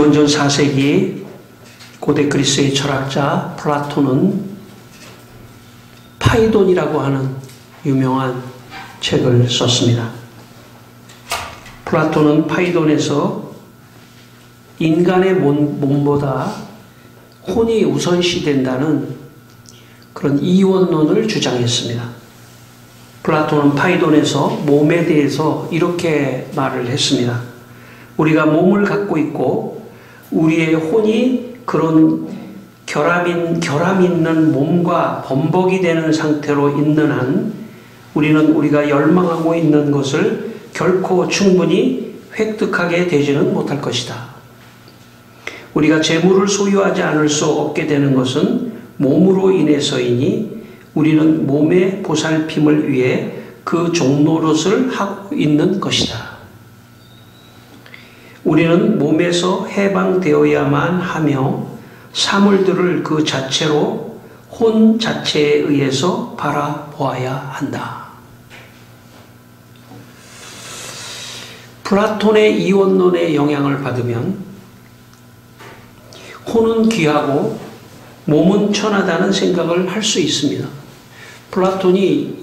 기원전 4세기 고대 그리스의 철학자 플라톤은 파이돈이라고 하는 유명한 책을 썼습니다. 플라톤은 파이돈에서 인간의 몸보다 혼이 우선시된다는 그런 이원론을 주장했습니다. 플라톤은 파이돈에서 몸에 대해서 이렇게 말을 했습니다. 우리가 몸을 갖고 있고 우리의 혼이 그런 결함 있는 몸과 범벅이 되는 상태로 있는 한 우리는 우리가 열망하고 있는 것을 결코 충분히 획득하게 되지는 못할 것이다. 우리가 재물을 소유하지 않을 수 없게 되는 것은 몸으로 인해서이니 우리는 몸의 보살핌을 위해 그 종노릇을 하고 있는 것이다. 우리는 몸에서 해방되어야만 하며 사물들을 그 자체로 혼 자체에 의해서 바라보아야 한다. 플라톤의 이원론의 영향을 받으면 혼은 귀하고 몸은 천하다는 생각을 할 수 있습니다. 플라톤이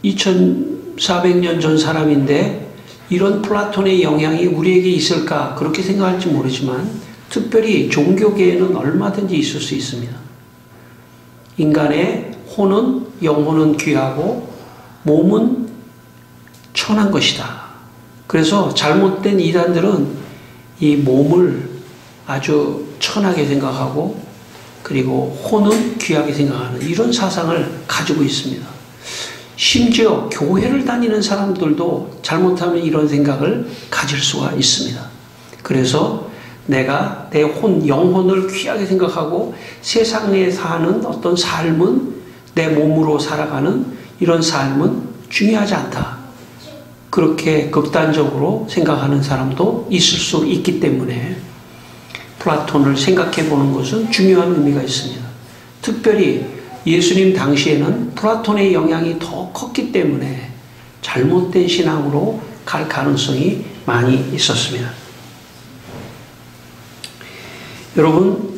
2400년 전 사람인데 이런 플라톤의 영향이 우리에게 있을까 그렇게 생각할지 모르지만 특별히 종교계에는 얼마든지 있을 수 있습니다. 인간의 혼은 영혼은 귀하고 몸은 천한 것이다. 그래서 잘못된 이단들은 이 몸을 아주 천하게 생각하고 그리고 혼은 귀하게 생각하는 이런 사상을 가지고 있습니다. 심지어 교회를 다니는 사람들도 잘못하면 이런 생각을 가질 수가 있습니다. 그래서 내가 내 영혼을 귀하게 생각하고 세상에 사는 어떤 삶은 내 몸으로 살아가는 이런 삶은 중요하지 않다. 그렇게 극단적으로 생각하는 사람도 있을 수 있기 때문에 플라톤을 생각해 보는 것은 중요한 의미가 있습니다. 특별히 예수님 당시에는 플라톤의 영향이 더 컸기 때문에 잘못된 신앙으로 갈 가능성이 많이 있었습니다. 여러분,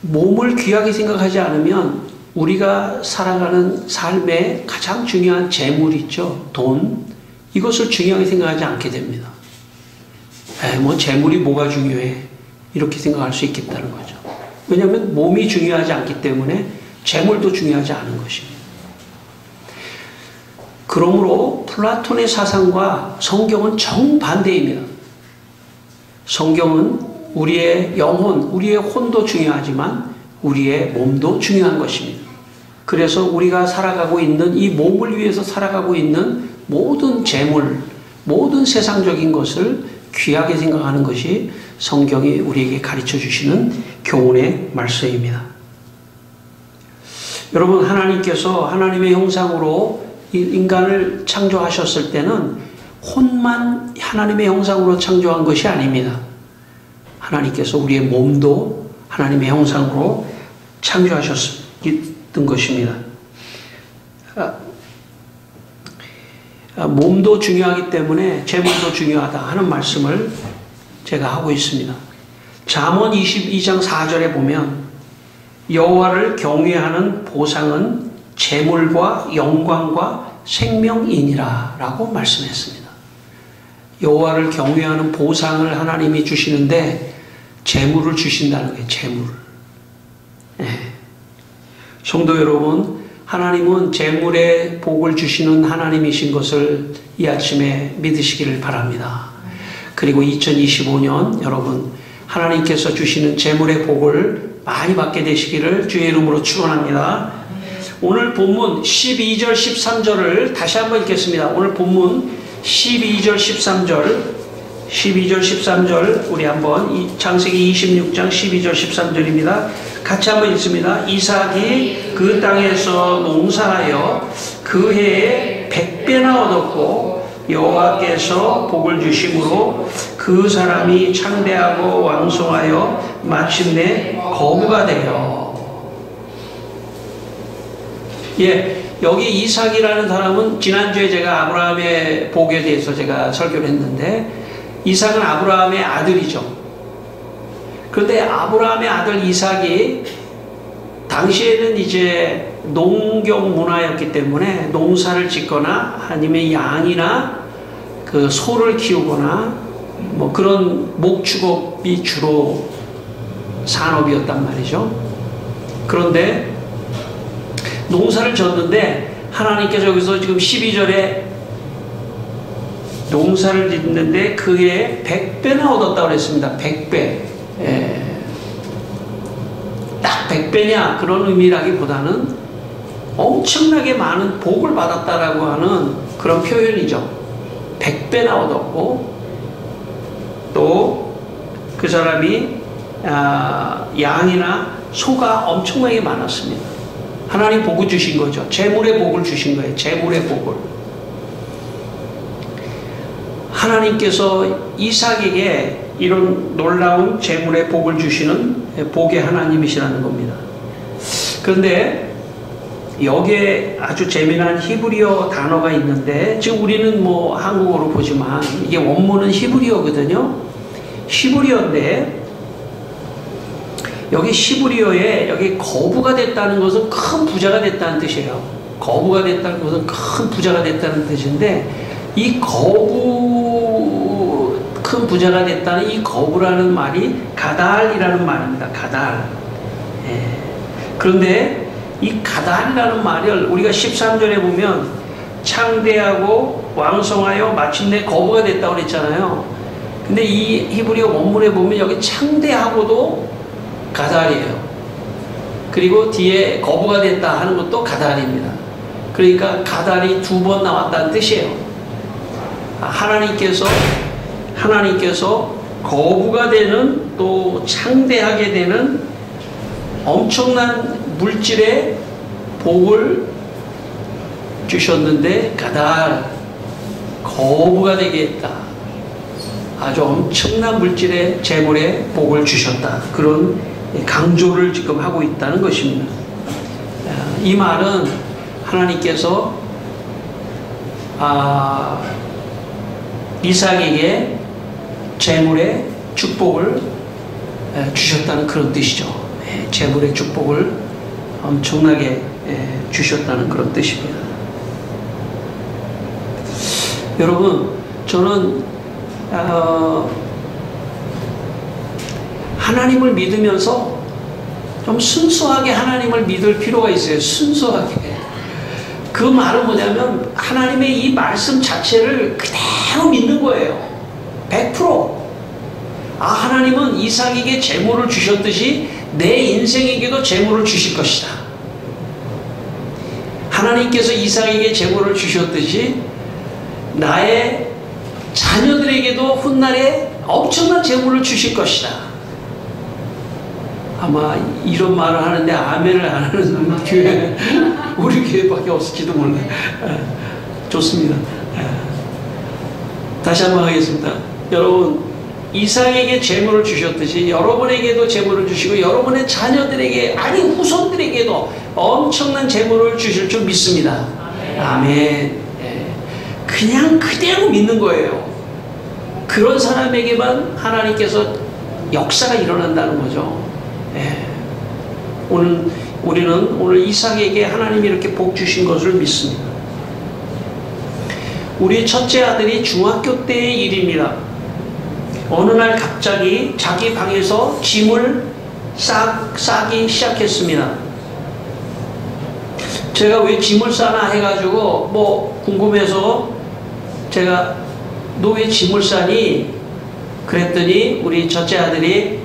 몸을 귀하게 생각하지 않으면 우리가 살아가는 삶의 가장 중요한 재물 있죠. 돈. 이것을 중요하게 생각하지 않게 됩니다. 재물이 뭐가 중요해? 이렇게 생각할 수 있겠다는 거죠. 왜냐하면 몸이 중요하지 않기 때문에 재물도 중요하지 않은 것입니다. 그러므로 플라톤의 사상과 성경은 정반대입니다. 성경은 우리의 영혼, 우리의 혼도 중요하지만 우리의 몸도 중요한 것입니다. 그래서 우리가 살아가고 있는 이 몸을 위해서 살아가고 있는 모든 재물, 모든 세상적인 것을 귀하게 생각하는 것이 성경이 우리에게 가르쳐 주시는 교훈의 말씀입니다. 여러분, 하나님께서 하나님의 형상으로 인간을 창조하셨을 때는 혼만 하나님의 형상으로 창조한 것이 아닙니다. 하나님께서 우리의 몸도 하나님의 형상으로 창조하셨던 것입니다. 몸도 중요하기 때문에 재물도 중요하다 하는 말씀을 제가 하고 있습니다. 잠언 22장 4절에 보면 여호와를 경외하는 보상은 재물과 영광과 생명이니라 라고 말씀했습니다. 여호와를 경외하는 보상을 하나님이 주시는데 재물을 주신다는 게 재물. 성도 여러분, 하나님은 재물의 복을 주시는 하나님이신 것을 이 아침에 믿으시기를 바랍니다. 그리고 2025년 여러분 하나님께서 주시는 재물의 복을 많이 받게 되시기를 주의 이름으로 축원합니다. 오늘 본문 12절 13절을 다시 한번 읽겠습니다. 오늘 본문 12절 13절 우리 한번 창세기 26장 12절 13절입니다. 같이 한번 읽습니다. 이삭이 그 땅에서 농사하여 그 해에 100배나 얻었고 여호와께서 복을 주심으로 그 사람이 창대하고 왕성하여 마침내 거부가 되어. 여기 이삭이라는 사람은 지난주에 제가 아브라함의 복에 대해서 제가 설교를 했는데 이삭은 아브라함의 아들이죠. 그런데 아브라함의 아들 이삭이 당시에는 이제 농경 문화였기 때문에 농사를 짓거나 아니면 양이나 그 소를 키우거나 뭐 그런 목축업이 주로 산업이었단 말이죠. 그런데 농사를 졌는데 하나님께서 여기서 지금 12절에 농사를 짓는데 그에 100배나 얻었다고 그랬습니다. 100배. 딱 100배냐 그런 의미라기보다는 엄청나게 많은 복을 받았다라고 하는 그런 표현이죠. 100배나 얻었고 또 그 사람이 양이나 소가 엄청나게 많았습니다. 하나님 복을 주신 거죠. 재물의 복을 주신 거예요. 재물의 복을. 하나님께서 이삭에게 이런 놀라운 재물의 복을 주시는 복의 하나님이시라는 겁니다. 그런데 여기에 아주 재미난 히브리어 단어가 있는데 지금 우리는 뭐 한국어로 보지만 이게 원문은 히브리어거든요. 히브리어인데 여기 히브리어에 여기 거부가 됐다는 것은 큰 부자가 됐다는 뜻이에요. 거부가 됐다는 것은 큰 부자가 됐다는 뜻인데 이 거부 큰 부자가 됐다는 이 거부라는 말이 가달이라는 말입니다. 가달. 그런데 이 가달이라는 말을 우리가 13절에 보면 창대하고 왕성하여 마침내 거부가 됐다고 그랬잖아요. 근데 이 히브리어 원문에 보면 여기 창대하고도 가달이에요. 그리고 뒤에 거부가 됐다 하는 것도 가달입니다. 그러니까 가달이 2번 나왔다는 뜻이에요. 하나님께서 거부가 되는 또 창대하게 되는 엄청난 물질의 복을 주셨는데 가달, 거부가 되게 했다. 아주 엄청난 물질의 재물의 복을 주셨다. 그런 강조를 지금 하고 있다는 것입니다. 이 말은 하나님께서 이삭에게 재물의 축복을 주셨다는 그런 뜻이죠. 재물의 축복을 엄청나게 주셨다는 그런 뜻입니다. 여러분, 저는 하나님을 믿으면서 좀 순수하게 하나님을 믿을 필요가 있어요. 순수하게. 그 말은 뭐냐면 하나님의 이 말씀 자체를 그대로 믿는 거예요. 100%. 하나님은 이삭에게 재물을 주셨듯이 내 인생에게도 재물을 주실 것이다. 하나님께서 이삭에게 재물을 주셨듯이 나의 자녀들에게도 훗날에 엄청난 재물을 주실 것이다. 아마 이런 말을 하는데 아멘을 안 하는 교회 우리 교회밖에 없을지도 몰라요. 좋습니다. 다시 한번 하겠습니다. 여러분, 이삭에게 재물을 주셨듯이 여러분에게도 재물을 주시고 여러분의 자녀들에게 아니 후손들에게도 엄청난 재물을 주실 줄 믿습니다. 아멘. 그냥 그대로 믿는 거예요. 그런 사람에게만 하나님께서 역사가 일어난다는 거죠. 우리는 오늘 이삭에게 하나님이 이렇게 복 주신 것을 믿습니다. 우리 첫째 아들이 중학교 때의 일입니다. 어느 날 갑자기 자기 방에서 짐을 싸기 시작했습니다. 제가 왜 짐을 싸나 해가지고 뭐 궁금해서 제가 너 왜 짐을 싸니? 그랬더니 우리 첫째 아들이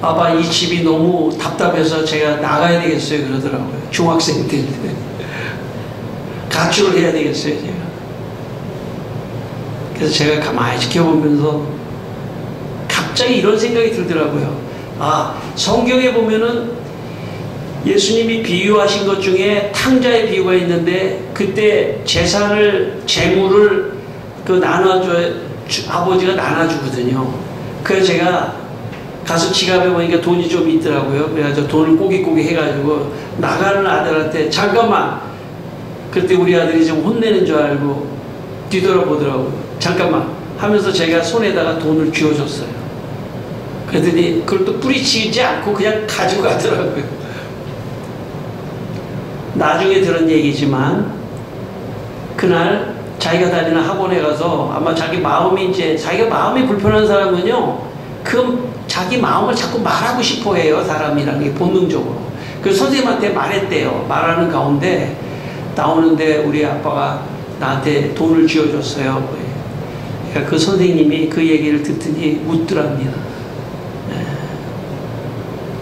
아빠 이 집이 너무 답답해서 제가 나가야 되겠어요 그러더라고요. 중학생 때인데 가출을 해야 되겠어요 제가. 그래서 제가 가만히 지켜보면서 갑자기 이런 생각이 들더라고요. 성경에 보면은 예수님이 비유하신 것 중에 탕자의 비유가 있는데 그때 재물을 아버지가 나눠주거든요. 그래서 제가 가서 지갑에 보니까 돈이 좀 있더라고요. 그래가지고 돈을 꼬깃꼬깃 해가지고 나가는 아들한테 잠깐만. 그때 우리 아들이 좀 혼내는 줄 알고 뒤돌아보더라고요. 잠깐만. 하면서 제가 손에다가 돈을 쥐어줬어요. 그랬더니 그걸 또 뿌리치지 않고 그냥 가지고 가더라고요. 나중에 들은 얘기지만 그날 자기가 다니는 학원에 가서 아마 자기가 마음이 불편한 사람은요, 그 자기 마음을 자꾸 말하고 싶어 해요. 사람이라는 게 본능적으로. 그래서 선생님한테 말했대요. 말하는 가운데 나오는데 우리 아빠가 나한테 돈을 쥐어줬어요. 그러니까 그 선생님이 그 얘기를 듣더니 웃더랍니다.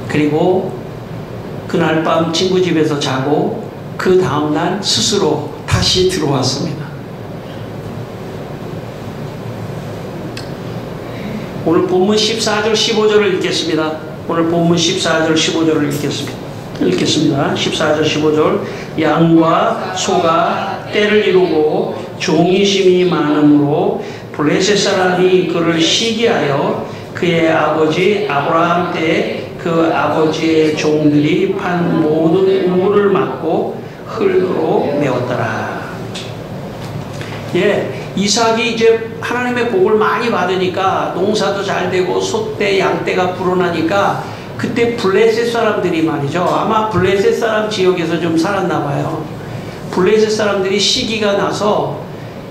그리고 그날 밤 친구 집에서 자고 그 다음날 스스로 다시 들어왔습니다. 오늘 본문 14절 15절을 읽겠습니다. 오늘 본문 14절 15절을 읽겠습니다. 14절 15절. 양과 소가 떼를 이루고 종이심이 많으므로 블레셋 사람이 그를 시기하여 그의 아버지 아브라함 때 그 아버지의 종들이 판 모든 우물을 막고 흙으로 메웠더라. 예, 이삭이 이제 하나님의 복을 많이 받으니까 농사도 잘 되고 소떼 양떼가 불어나니까 그때 블레셋 사람들이 말이죠. 아마 블레셋 사람 지역에서 좀 살았나 봐요. 블레셋 사람들이 시기가 나서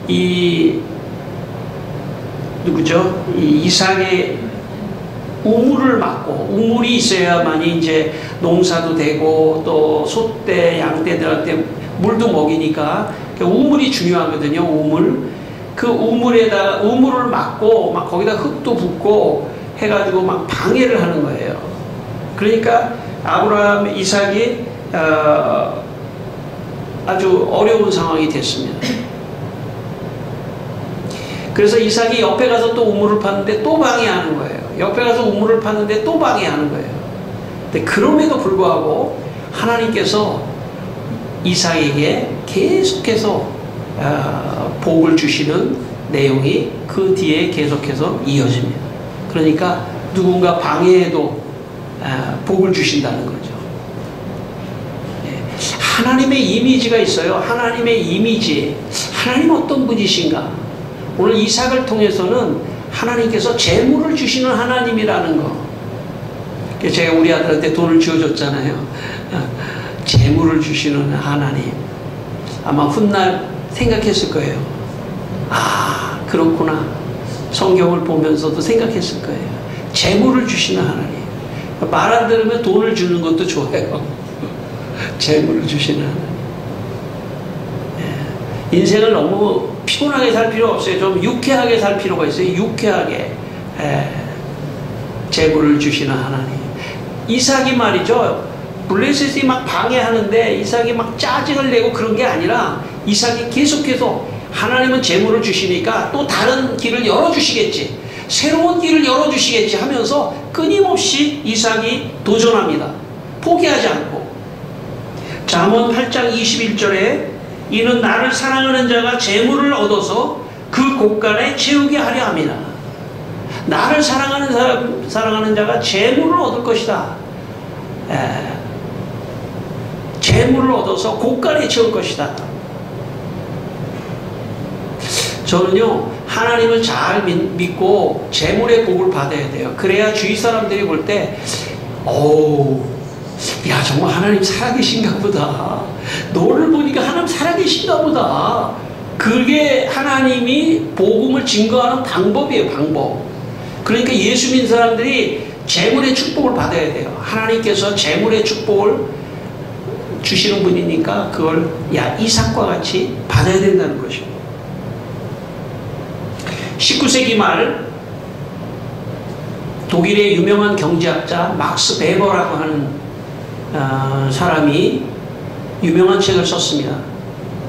이 이삭의 우물을 막고, 우물이 있어야만이 이제 농사도 되고 또 소떼 양떼들한테 물도 먹이니까 우물이 중요하거든요. 우물. 그 우물을 막고 막 거기다 흙도 붓고 해가지고 막 방해를 하는 거예요. 그러니까 아브라함, 이삭이 아주 어려운 상황이 됐습니다. 그래서 이삭이 옆에 가서 또 우물을 팠는데 또 방해하는 거예요. 옆에 가서 우물을 팠는데 또 방해하는 거예요. 근데 그럼에도 불구하고 하나님께서 이삭에게 계속해서 복을 주시는 내용이 그 뒤에 계속해서 이어집니다. 그러니까 누군가 방해해도 복을 주신다는 거죠. 하나님의 이미지가 있어요. 하나님의 이미지. 하나님 어떤 분이신가? 오늘 이삭을 통해서는 하나님께서 재물을 주시는 하나님이라는 거. 제가 우리 아들한테 돈을 쥐어줬잖아요. 재물을 주시는 하나님. 아마 훗날 생각했을 거예요. 아, 그렇구나. 성경을 보면서도 생각했을 거예요. 재물을 주시는 하나님. 말 안 들으면 돈을 주는 것도 좋아요. 재물을 주시는 하나님. 인생을 너무 피곤하게 살 필요 없어요. 좀 유쾌하게 살 필요가 있어요. 유쾌하게. 재물을 주시는 하나님. 이삭이 말이죠. 블레셋이 막 방해하는데 이삭이 막 짜증을 내고 그런 게 아니라 이삭이 계속해서 하나님은 재물을 주시니까 또 다른 길을 열어주시겠지. 새로운 길을 열어주시겠지 하면서 끊임없이 이삭이 도전합니다. 포기하지 않고. 잠언 8장 21절에 이는 나를 사랑하는 자가 재물을 얻어서 그 곳간에 채우게 하려 함이라. 나를 사랑하는 자가 재물을 얻을 것이다. 재물을 얻어서 곳간에 채울 것이다. 저는요, 하나님을 잘 믿고 재물의 복을 받아야 돼요. 그래야 주위 사람들이 볼 때, 야, 정말 하나님 살아계신가 보다. 너를 보니까 하나님 살아계신가 보다. 그게 하나님이 복음을 증거하는 방법이에요, 방법. 그러니까 예수 믿는 사람들이 재물의 축복을 받아야 돼요. 하나님께서 재물의 축복을 주시는 분이니까 그걸 이삭과 같이 받아야 된다는 것이고. 19세기 말 독일의 유명한 경제학자 막스 베버라고 하는 사람이 유명한 책을 썼습니다.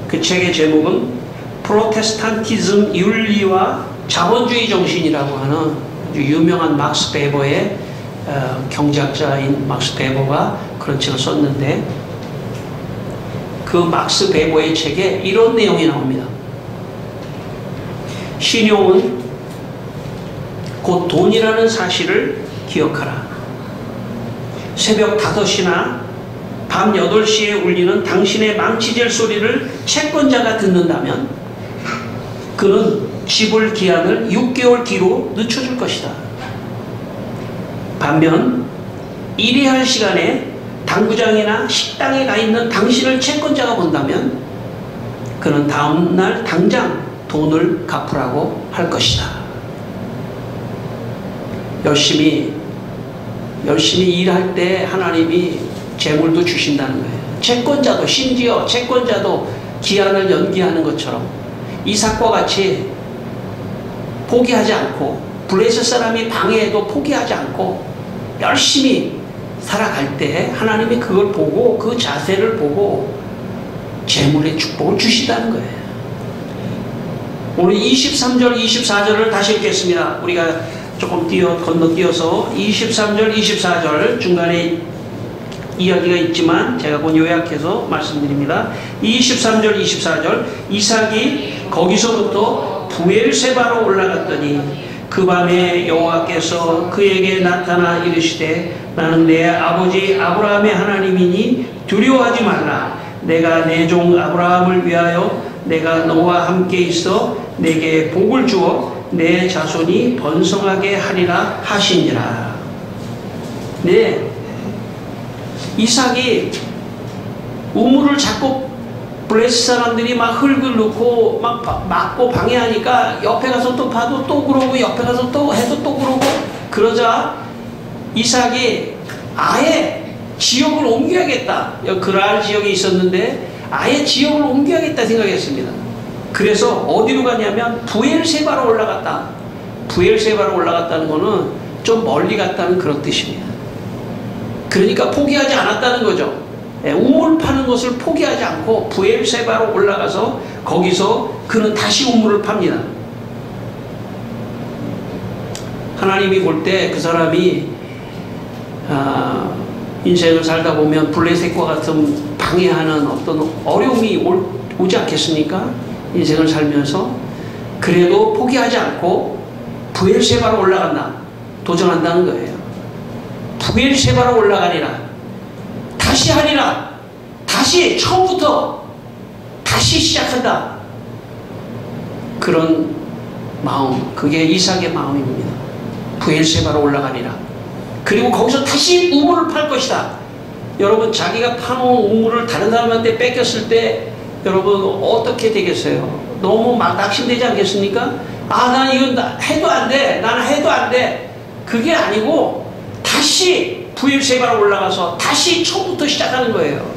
그 책의 제목은 프로테스탄티즘 윤리와 자본주의 정신이라고 하는 아주 유명한 막스 베버의 경제학자인 막스 베버가 그런 책을 썼는데, 그 막스 베버의 책에 이런 내용이 나옵니다. 신용은 곧 돈이라는 사실을 기억하라. 새벽 5시나 밤 8시에 울리는 당신의 망치질 소리를 채권자가 듣는다면 그는 지불 기한을 6개월 뒤로 늦춰줄 것이다. 반면 일해할 시간에 당구장이나 식당에 가 있는 당신을 채권자가 본다면 그는 다음날 당장 돈을 갚으라고 할 것이다. 열심히 일할 때 하나님이 재물도 주신다는 거예요. 채권자도, 심지어 채권자도 기한을 연기하는 것처럼 이삭과 같이 포기하지 않고, 블레셋 사람이 방해해도 포기하지 않고 열심히 살아갈 때 하나님이 그걸 보고, 그 자세를 보고 재물의 축복을 주신다는 거예요. 오늘 23절 24절을 다시 읽겠습니다. 우리가 조금 건너뛰어서 23절 24절 중간에 이야기가 있지만 제가 곧 요약해서 말씀드립니다. 23절 24절 이삭이 거기서부터 부엘세바로 올라갔더니 그 밤에 여호와께서 그에게 나타나 이르시되 나는 내 아버지 아브라함의 하나님이니 두려워하지 말라. 내가 내 종 아브라함을 위하여 내가 너와 함께 있어 내게 복을 주어 내 자손이 번성하게 하리라 하시니라. 네, 이삭이 우물을 자꾸 블레셋 사람들이 막 흙을 넣고 막 막고 방해하니까 옆에 가서 또 봐도 또 그러고 옆에 가서 또 해도 또 그러고, 그러자 이삭이 아예 지역을 옮겨야겠다. 그랄 지역이 있었는데 아예 지역을 옮겨야겠다 생각했습니다. 그래서 어디로 갔냐면 부엘세바로 올라갔다. 부엘세바로 올라갔다는 거는 좀 멀리 갔다는 그런 뜻입니다. 그러니까 포기하지 않았다는 거죠. 우물 파는 것을 포기하지 않고 부엘세바로 올라가서 거기서 그는 다시 우물을 팝니다. 하나님이 볼 때 그 사람이 인생을 살다 보면 블레셋과 같은 방해하는 어떤 어려움이 오지 않겠습니까? 인생을 살면서 그래도 포기하지 않고 부엘세바로 올라간다. 도전한다는 거예요. 부엘세바로 올라가리라. 다시 하리라. 다시 처음부터 다시 시작한다. 그런 마음, 그게 이삭의 마음입니다. 부엘세바로 올라가리라. 그리고 거기서 다시 우물을 팔 것이다. 여러분, 자기가 파놓은 우물을 다른 사람한테 뺏겼을 때 여러분 어떻게 되겠어요? 너무 막 낙심되지 않겠습니까? 난 이건 해도 안 돼. 나는 해도 안 돼. 그게 아니고 다시 부엘세바로 올라가서 다시 처음부터 시작하는 거예요.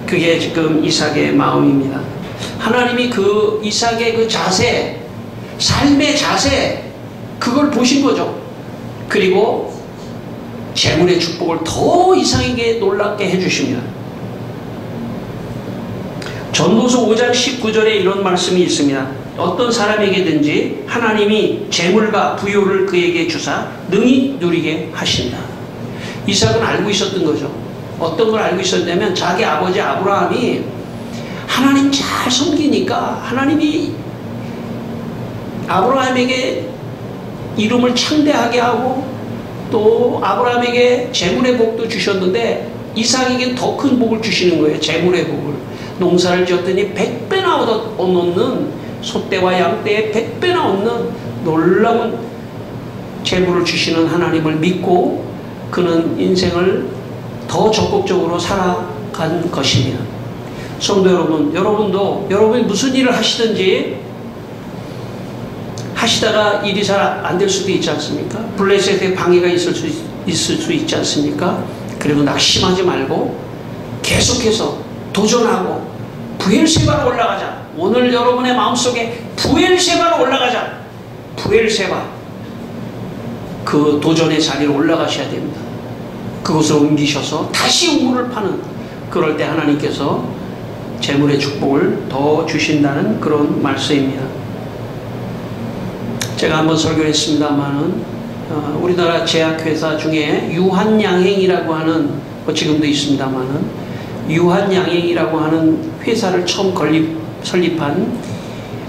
그게 지금 이삭의 마음입니다. 하나님이 그 이삭의 그 자세, 삶의 자세, 그걸 보신 거죠. 그리고 재물의 축복을 더 이삭에게 놀랍게 해주십니다. 전도서 5장 19절에 이런 말씀이 있습니다. 어떤 사람에게든지 하나님이 재물과 부요를 그에게 주사 능히 누리게 하신다. 이삭은 알고 있었던 거죠. 어떤 걸 알고 있었냐면 자기 아버지 아브라함이 하나님 잘 섬기니까 하나님이 아브라함에게 이름을 창대하게 하고 또 아브라함에게 재물의 복도 주셨는데 이삭에겐 더 큰 복을 주시는 거예요. 재물의 복을. 농사를 지었더니 100배나 얻는, 소떼와 양떼에 100배나 얻는 놀라운 재물을 주시는 하나님을 믿고 그는 인생을 더 적극적으로 살아간 것입니다. 성도 여러분, 여러분도 여러분이 무슨 일을 하시든지 하시다가 일이 잘 안 될 수도 있지 않습니까? 블레셋의 방해가 있을 수 있지 않습니까? 그리고 낙심하지 말고 계속해서 도전하고 부엘세바로 올라가자. 오늘 여러분의 마음속에 부엘세바로 올라가자. 부엘세바, 그 도전의 자리로 올라가셔야 됩니다. 그곳을 옮기셔서 다시 우물을 파는, 그럴 때 하나님께서 재물의 축복을 더 주신다는 그런 말씀입니다. 제가 한번 설교를 했습니다만은 우리나라 제약회사 중에 유한양행이라고 하는, 지금도 있습니다만은 유한양행이라고 하는 회사를 처음 설립한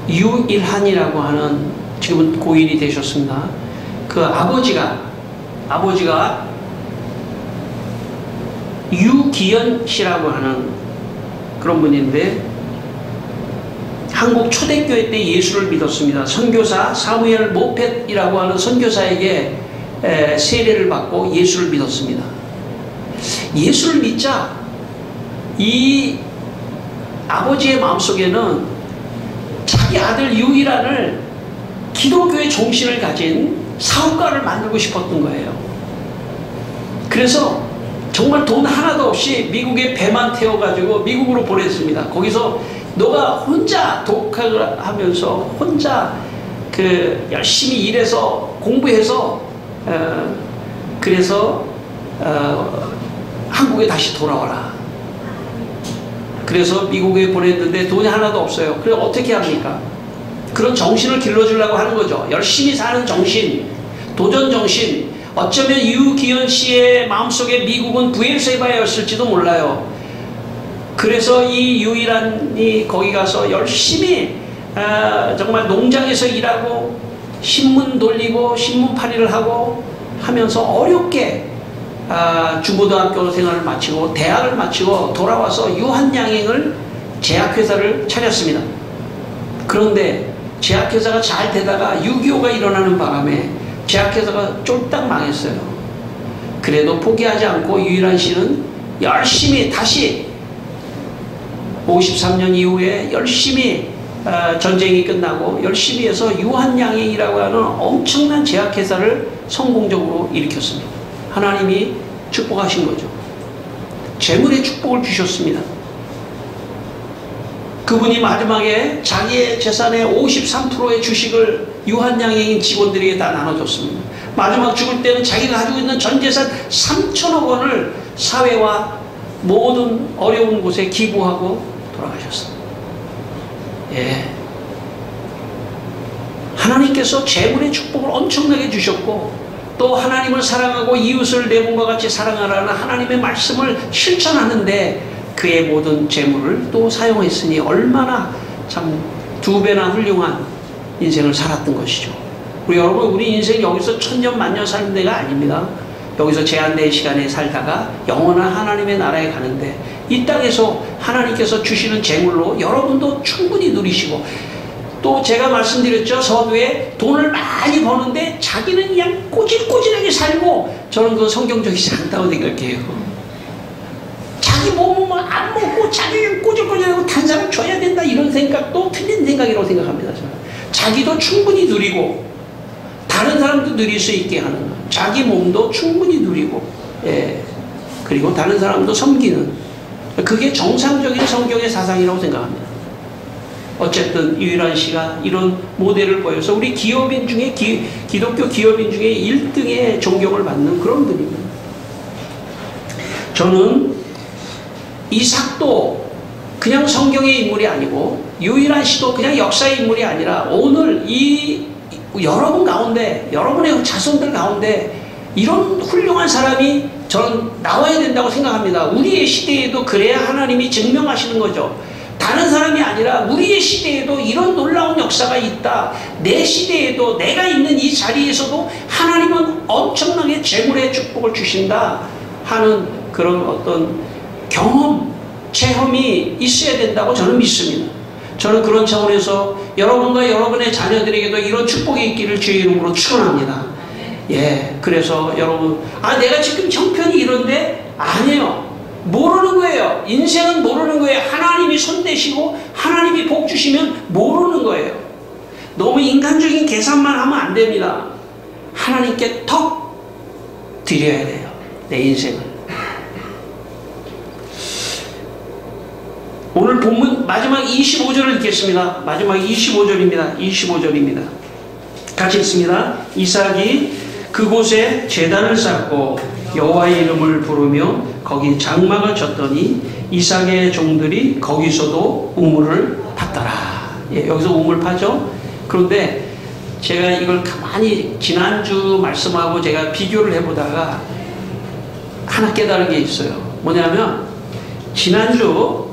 유일한이라고 하는, 지금은 고인이 되셨습니다. 그 아버지가 유기현 씨라고 하는 그런 분인데, 한국 초대교회 때 예수를 믿었습니다. 선교사 사무엘 모펫이라고 하는 선교사에게 세례를 받고 예수를 믿었습니다. 예수를 믿자 이 아버지의 마음속에는 자기 아들 유일한을 기독교의 정신을 가진 사업가를 만들고 싶었던 거예요. 그래서 정말 돈 하나도 없이 미국에 배만 태워가지고 미국으로 보냈습니다. 거기서 너가 혼자 독학을 하면서 혼자 열심히 일해서 공부해서 그래서 한국에 다시 돌아와라. 그래서 미국에 보냈는데 돈이 하나도 없어요. 그래서 어떻게 합니까? 그런 정신을 길러주려고 하는 거죠. 열심히 사는 정신, 도전 정신. 어쩌면 유기현 씨의 마음속에 미국은 부엘세바였을지도 몰라요. 그래서 이 유일한이 거기 가서 열심히 정말 농장에서 일하고 신문 돌리고 신문팔이를 하고 하면서 어렵게 중고등학교 생활을 마치고 대학을 마치고 돌아와서 유한양행을 제약회사를 차렸습니다. 그런데 제약회사가 잘 되다가 6.25가 일어나는 바람에 제약회사가 쫄딱 망했어요. 그래도 포기하지 않고 유일한 씨는 열심히 다시 53년 이후에 열심히 전쟁이 끝나고 열심히 해서 유한양행이라고 하는 엄청난 제약회사를 성공적으로 일으켰습니다. 하나님이 축복하신 거죠. 재물의 축복을 주셨습니다. 그분이 마지막에 자기의 재산의 53%의 주식을 유한양행인 직원들에게 다 나눠줬습니다. 마지막 죽을 때는 자기가 가지고 있는 전 재산 3천억 원을 사회와 모든 어려운 곳에 기부하고 돌아가셨습니다. 예. 하나님께서 재물의 축복을 엄청나게 주셨고 또 하나님을 사랑하고 이웃을 내 몸과 같이 사랑하라는 하나님의 말씀을 실천하는데 그의 모든 재물을 또 사용했으니 얼마나 참 2배나 훌륭한 인생을 살았던 것이죠. 우리 여러분, 우리 인생 여기서 천년 만년 사는 데가 아닙니다. 여기서 제한된 시간에 살다가 영원한 하나님의 나라에 가는데 이 땅에서 하나님께서 주시는 재물로 여러분도 충분히 누리시고 또 제가 말씀드렸죠. 서두에 돈을 많이 버는데 자기는 그냥 꼬질꼬질하게 살고 저는 그건 성경적이지 않다고 생각해요. 자기 몸은 안 먹고 자기는 꼬질꼬질하고 다른 사람 줘야 된다 이런 생각도 틀린 생각이라고 생각합니다. 저는. 자기도 충분히 누리고 다른 사람도 누릴 수 있게 하는 것. 자기 몸도 충분히 누리고 그리고 다른 사람도 섬기는 그게 정상적인 성경의 사상이라고 생각합니다. 어쨌든 유일한 씨가 이런 모델을 보여서 우리 기업인 중에 기독교 기업인 중에 1등의 존경을 받는 그런 분입니다. 저는 이삭도 그냥 성경의 인물이 아니고 유일한 씨도 그냥 역사의 인물이 아니라 오늘 이 여러분 가운데 여러분의 자손들 가운데 이런 훌륭한 사람이 저는 나와야 된다고 생각합니다. 우리의 시대에도 그래야 하나님이 증명하시는 거죠. 다른 사람이 아니라 우리의 시대에도 이런 놀라운 역사가 있다. 내 시대에도 내가 있는 이 자리에서도 하나님은 엄청나게 재물의 축복을 주신다 하는 그런 어떤 경험, 체험이 있어야 된다고 저는 믿습니다. 저는 그런 차원에서 여러분과 여러분의 자녀들에게도 이런 축복이 있기를 주의 이름으로 축원합니다. 예, 그래서 여러분, 내가 지금 형편이 이런데 아니에요. 모르는 거예요. 인생은 모르는 거예요. 하나님이 손대시고 하나님이 복 주시면 모르는 거예요. 너무 인간적인 계산만 하면 안 됩니다. 하나님께 턱 드려야 돼요. 내 인생을. 오늘 본문 마지막 25절을 읽겠습니다. 마지막 25절입니다. 25절입니다. 같이 읽습니다. 이삭이 그곳에 제단을 쌓고 여호와의 이름을 부르며 거기 장막을 쳤더니 이삭의 종들이 거기서도 우물을 팠더라. 예, 여기서 우물 파죠. 그런데 제가 이걸 가만히 지난주 말씀하고 제가 비교를 해보다가 하나 깨달은 게 있어요. 뭐냐면 지난주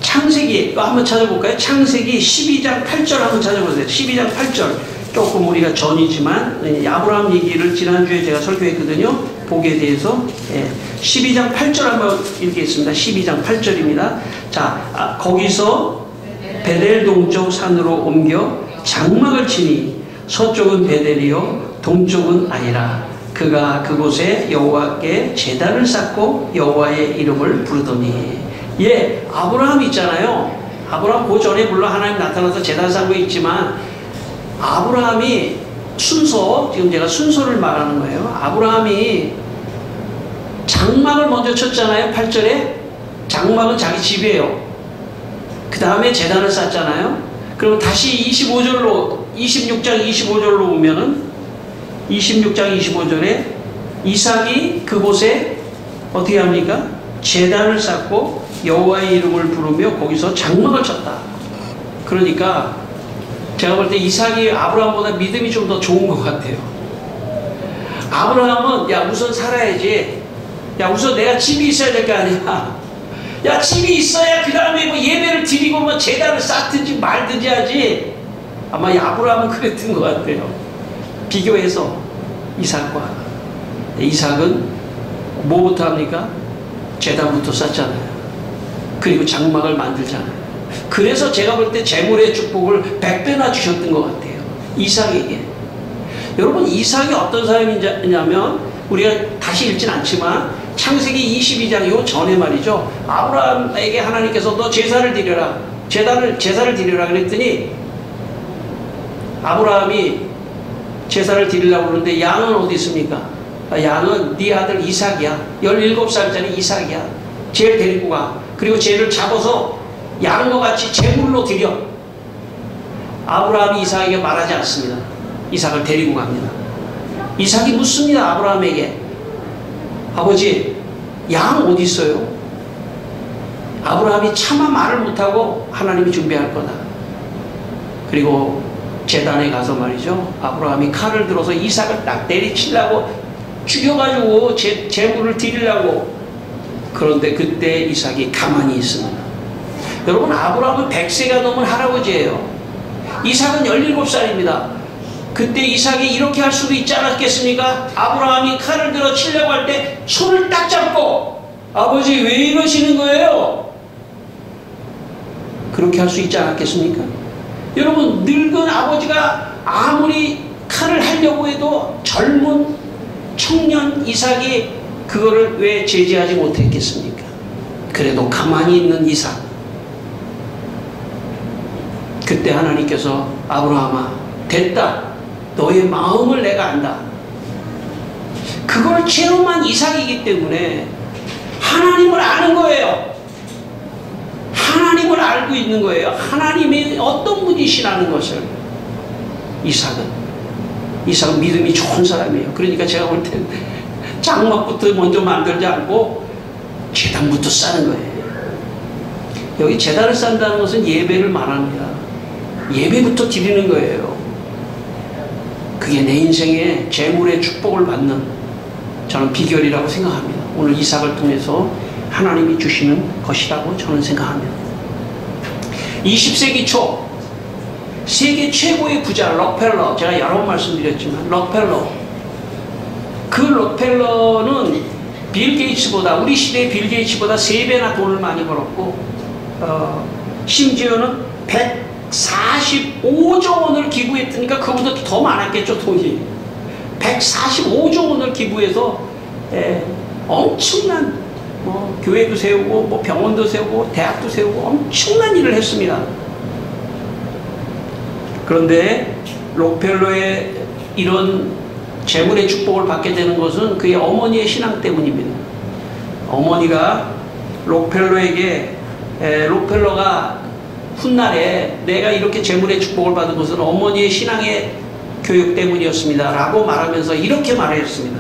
창세기 한번 찾아볼까요? 창세기 12장 8절 한번 찾아보세요. 12장 8절 조금 우리가 전이지만 아브라함 얘기를 지난주에 제가 설교했거든요. 복에 대해서 12장 8절 한번 읽겠습니다. 12장 8절입니다. 자, 거기서 베델 동쪽 산으로 옮겨 장막을 치니 서쪽은 베델이요 동쪽은 아니라 그가 그곳에 여호와께 제단을 쌓고 여호와의 이름을 부르더니. 예, 아브라함 있잖아요. 아브라함 그 전에 물론 하나님 나타나서 제단 쌓은 거 있지만 아브라함이 지금 제가 순서를 말하는 거예요. 아브라함이 장막을 먼저 쳤잖아요. 8절에 장막은 자기 집이에요. 그 다음에 제단을 쌓잖아요. 그럼 다시 26장 25절로 오면은 26장 25절에 이삭이 그곳에 어떻게 합니까? 제단을 쌓고 여호와의 이름을 부르며 거기서 장막을 쳤다. 그러니까 제가 볼 때 이삭이 아브라함보다 믿음이 좀 더 좋은 것 같아요. 아브라함은 야 우선 살아야지. 야 우선 내가 집이 있어야 될 거 아니야. 야 집이 있어야 그 다음에 뭐 예배를 드리고 뭐 제단을 쌓든지 말든지 하지. 아마 아브라함은 그랬던 것 같아요. 비교해서 이삭과. 이삭은 뭐부터 합니까? 제단부터 쌓잖아요. 그리고 장막을 만들잖아요. 그래서 제가 볼 때 재물의 축복을 100배나 주셨던 것 같아요. 이삭에게. 여러분 이삭이 어떤 사람이냐면 우리가 다시 읽진 않지만 창세기 22장 요 전에 말이죠. 아브라함에게 하나님께서 너 제사를 드려라. 제사를 드려라 그랬더니 아브라함이 제사를 드리려고 그러는데 양은 어디 있습니까? 양은 네 아들 이삭이야. 17살짜리 이삭이야. 쟤를 데리고 가. 그리고 쟤를 잡아서 양과 같이 제물로 드려. 아브라함이 이삭에게 말하지 않습니다. 이삭을 데리고 갑니다. 이삭이 묻습니다. 아브라함에게. 아버지 양 어디 있어요? 아브라함이 차마 말을 못하고 하나님이 준비할 거다. 그리고 제단에 가서 말이죠. 아브라함이 칼을 들어서 이삭을 딱 내리치려고 죽여가지고 제물을 드리려고. 그런데 그때 이삭이 가만히 있습니다. 여러분 아브라함은 100세가 넘은 할아버지예요. 이삭은 17살입니다. 그때 이삭이 이렇게 할 수도 있지 않았겠습니까? 아브라함이 칼을 들어 치려고 할 때 손을 딱 잡고 아버지 왜 이러시는 거예요? 그렇게 할 수 있지 않았겠습니까? 여러분 늙은 아버지가 아무리 칼을 하려고 해도 젊은 청년 이삭이 그거를 왜 제지하지 못했겠습니까? 그래도 가만히 있는 이삭. 그때 하나님께서 아브라함아 됐다. 너의 마음을 내가 안다. 그걸 체험한 이삭이기 때문에 하나님을 아는 거예요. 하나님을 알고 있는 거예요. 하나님이 어떤 분이시라는 것을. 이삭은 믿음이 좋은 사람이에요. 그러니까 제가 볼 때 장막부터 먼저 만들지 않고 제단부터 쌓는 거예요. 여기 제단을 쌓는다는 것은 예배를 말합니다. 예배부터 드리는 거예요. 그게 내 인생에 재물의 축복을 받는 저는 비결이라고 생각합니다. 오늘 이삭을 통해서 하나님이 주시는 것이라고 저는 생각합니다. 20세기 초 세계 최고의 부자 록펠러, 제가 여러 번 말씀드렸지만 록펠러, 그 록펠러는 빌 게이츠보다, 우리 시대의 빌 게이츠보다 3배나 돈을 많이 벌었고 심지어는 145조 원을 기부했으니까 그보다 더 많았겠죠. 돈이 145조 원을 기부해서 엄청난 교회도 세우고 병원도 세우고 대학도 세우고 엄청난 일을 했습니다. 그런데 록펠러의 이런 재물의 축복을 받게 되는 것은 그의 어머니의 신앙 때문입니다. 어머니가 록펠러가 훗날에 내가 이렇게 재물의 축복을 받은 것은 어머니의 신앙의 교육 때문이었습니다 라고 말하면서 이렇게 말했습니다.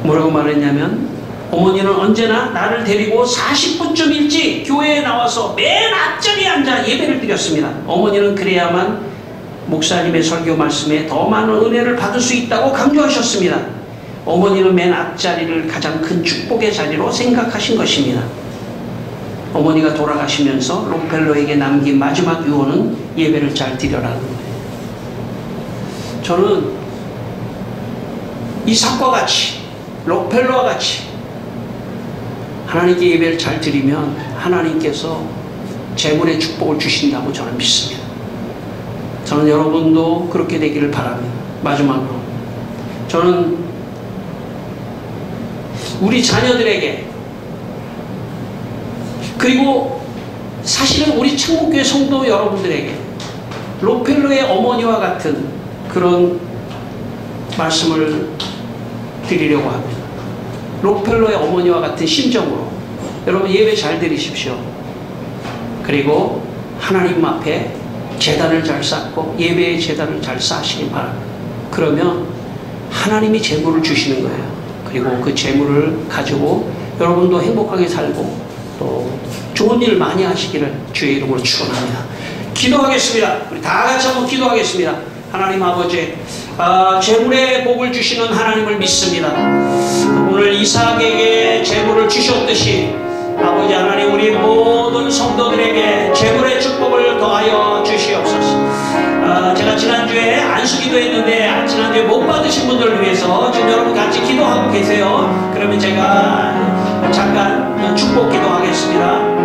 뭐라고 말했냐면 어머니는 언제나 나를 데리고 40분쯤 일찍 교회에 나와서 맨 앞자리에 앉아 예배를 드렸습니다. 어머니는 그래야만 목사님의 설교 말씀에 더 많은 은혜를 받을 수 있다고 강조하셨습니다. 어머니는 맨 앞자리를 가장 큰 축복의 자리로 생각하신 것입니다. 어머니가 돌아가시면서 록펠러에게 남긴 마지막 유언은 예배를 잘 드려라는 거예요. 저는 이삭과 같이 록펠러와 같이 하나님께 예배를 잘 드리면 하나님께서 재물의 축복을 주신다고 저는 믿습니다. 저는 여러분도 그렇게 되기를 바랍니다. 마지막으로 저는 우리 자녀들에게, 그리고 사실은 우리 천국교회 성도 여러분들에게 록펠러의 어머니와 같은 그런 말씀을 드리려고 합니다. 록펠러의 어머니와 같은 심정으로 여러분 예배 잘 드리십시오. 그리고 하나님 앞에 제단을 잘 쌓고 예배의 제단을 잘 쌓으시기 바랍니다. 그러면 하나님이 재물을 주시는 거예요. 그리고 그 재물을 가지고 여러분도 행복하게 살고 또 좋은 일 많이 하시기를 주의 이름으로 축원합니다. 기도하겠습니다. 우리 다 같이 한번 기도하겠습니다. 하나님 아버지, 재물의 복을 주시는 하나님을 믿습니다. 오늘 이삭에게 재물을 주셨듯이 아버지 하나님, 우리 모든 성도들에게 재물의 축복을 더하여 주시옵소서. 제가 지난주에 안수기도 했는데 지난주에 못 받으신 분들을 위해서 지금 여러분 같이 기도하고 계세요. 그러면 제가 잠깐 축복 기도하겠습니다.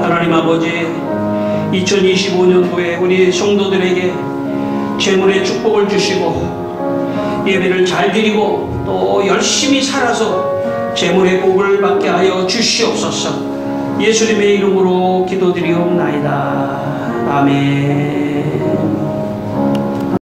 하나님 아버지, 2025년도에 우리 성도들에게 재물의 축복을 주시고 예배를 잘 드리고 또 열심히 살아서 재물의 복을 받게 하여 주시옵소서. 예수님의 이름으로 기도드리옵나이다. 아멘.